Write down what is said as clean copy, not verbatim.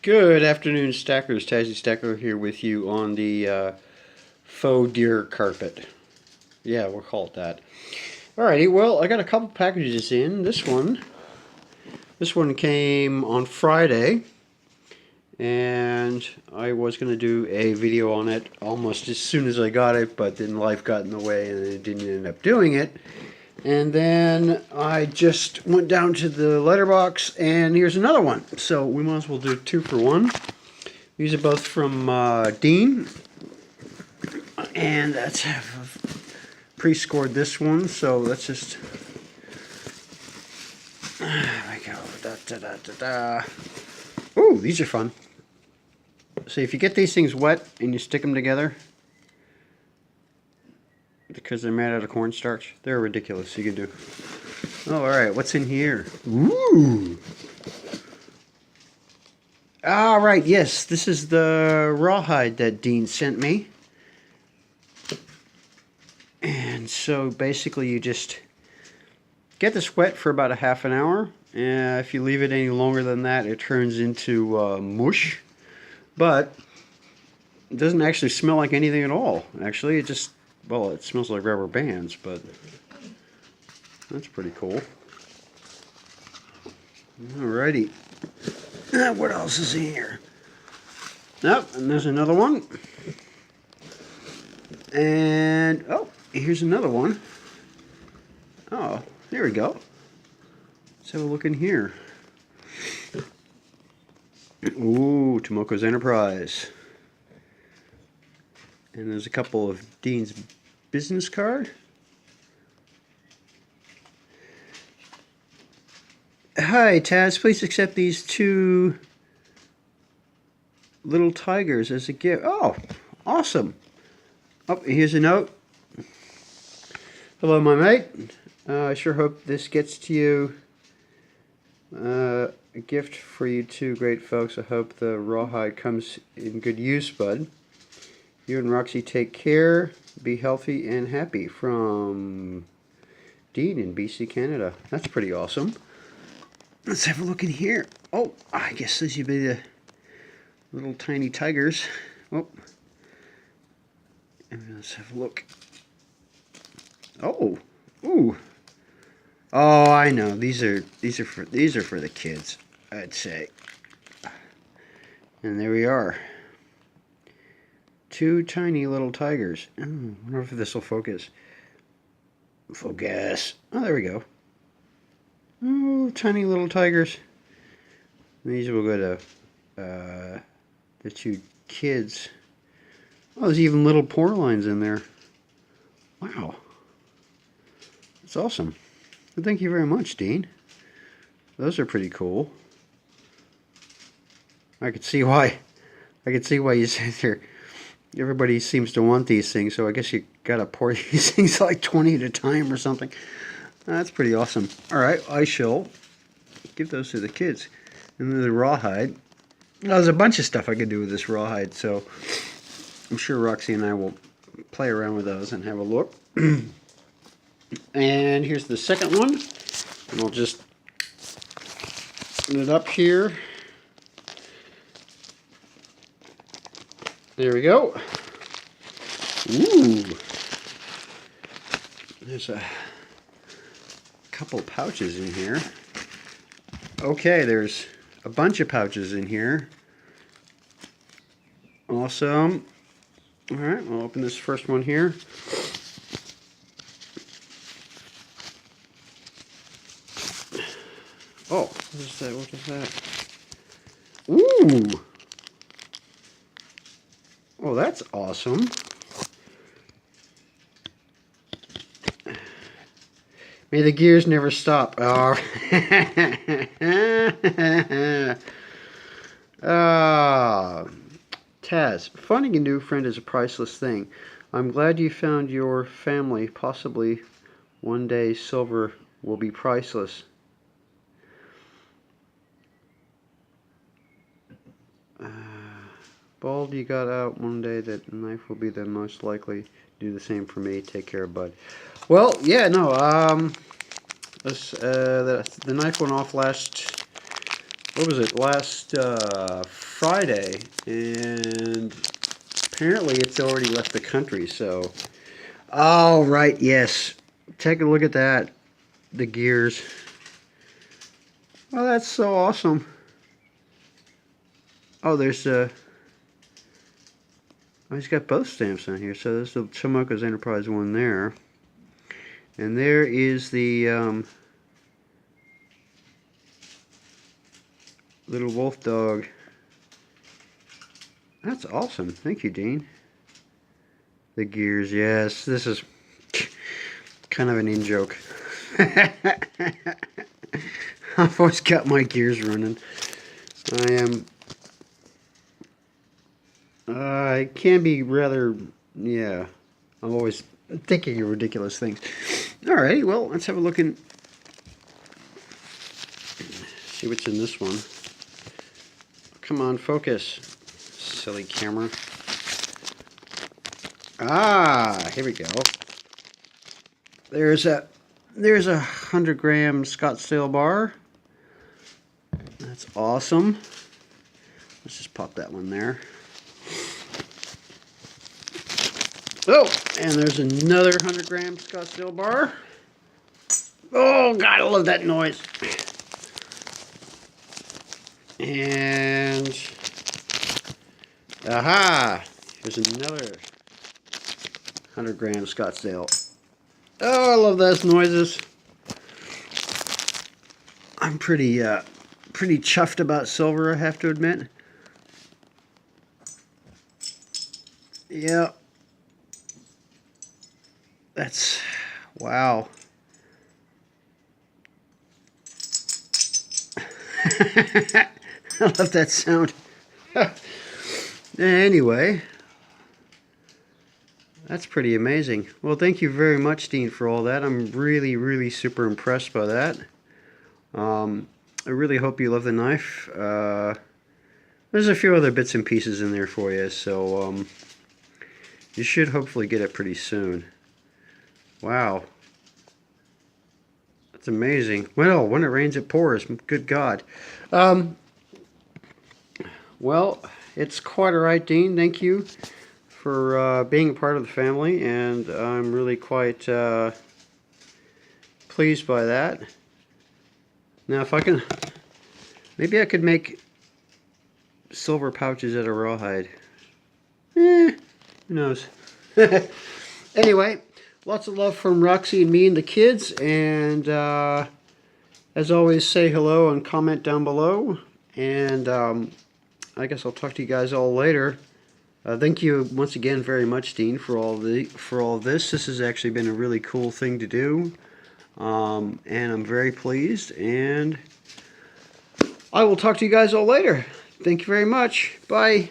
Good afternoon, Stackers. Tazzy Stacker here with you on the faux deer carpet. Yeah, we'll call it that. Alrighty, well, I got a couple packages in. This one came on Friday, and I was going to do a video on it almost as soon as I got it, but then life got in the way and I didn't end up doing it. And then I just went down to the letterbox, and here's another one. So we might as well do 2 for 1. These are both from Dean, and that's pre-scored this one. So let's just there we go. Ooh, these are fun. So if you get these things wet and you stick them together, because they're made out of cornstarch, they're ridiculous. You can do. Oh, all right. What's in here? Ooh. All right. Yes, this is the rawhide that Dean sent me. And so basically, you just get this wet for about a half an hour. And if you leave it any longer than that, it turns into mush. But it doesn't actually smell like anything at all. Actually, it just, well, it smells like rubber bands, but that's pretty cool. Alrighty. What else is in here? Nope, and there's another one. And, oh, here's another one. Oh, there we go. Let's have a look in here. Ooh, Tomoko's Enterprise. And there's a couple of Dean's business card. Hi, Taz. Please accept these 2 little tigers as a gift. Oh, awesome. Oh, here's a note. Hello, my mate. I sure hope this gets to you. A gift for you too, great folks. I hope the rawhide comes in good use, bud. You and Roxy take care. Be healthy and happy. From Dean in BC, Canada. That's pretty awesome. Let's have a look in here. Oh, I guess these would be the little tiny tigers. Oh, and let's have a look. Oh, ooh. Oh, I know. These are for the kids, I'd say. And there we are. 2 tiny little tigers. I wonder if this will focus. Focus. Oh, there we go. Oh, tiny little tigers. These will go to the 2 kids. Oh, there's even little porelines in there. Wow. That's awesome. Well, thank you very much, Dean. Those are pretty cool. I could see why you said there. Everybody seems to want these things, so I guess you gotta pour these things like 20 at a time or something. That's pretty awesome. Alright, I shall give those to the kids. And then the rawhide. Well, there's a bunch of stuff I could do with this rawhide, so I'm sure Roxy and I will play around with those and have a look. And here's the second one. And I'll just put it up here. There we go. Ooh. There's a couple pouches in here. Okay, there's a bunch of pouches in here. Awesome. Alright, we'll open this first one here. Oh, what is that? What is that? Ooh! Oh, that's awesome. May the gears never stop. Oh. Taz, finding a new friend is a priceless thing. I'm glad you found your family. Possibly one day silver will be priceless. Bald, you got out one day. That knife will be the most likely. Do the same for me. Take care, bud. Well, yeah, no. The knife went off last what was it, last Friday, and apparently it's already left the country, so. Oh, right, yes. Take a look at that. The gears. Oh, that's so awesome. Oh, there's oh, he's got both stamps on here. So there's the Chomoko's Enterprise one there. And there is the little wolf dog. That's awesome. Thank you, Dean. The gears, yes. This is kind of an in-joke. I've always got my gears running. I can be rather, yeah. I'm always thinking of ridiculous things. Alright, well, let's have a look and see what's in this one. Come on, focus. Silly camera. Ah, here we go. There's a 100-gram Scottsdale bar. That's awesome. Let's just pop that one there. Oh, and there's another 100-gram Scottsdale bar. Oh, God, I love that noise. And, aha, here's another 100-gram Scottsdale. Oh, I love those noises. I'm pretty chuffed about silver, I have to admit. Yeah. That's, wow. I love that sound. Anyway, that's pretty amazing. Well, thank you very much, Dean, for all that. I'm really, really super impressed by that. I really hope you love the knife. There's a few other bits and pieces in there for you, so you should hopefully get it pretty soon. Wow. That's amazing. Well, when it rains, it pours. Good God. Well, it's quite all right, Dean. Thank you for being a part of the family, and I'm really quite pleased by that. Now, if I can, maybe I could make silver pouches out of rawhide. Who knows? Anyway, lots of love from Roxy and me and the kids, and as always, say hello and comment down below, and I guess I'll talk to you guys all later. Thank you once again very much, Dean, for all this. This has actually been a really cool thing to do, and I'm very pleased, and I will talk to you guys all later. Thank you very much. Bye.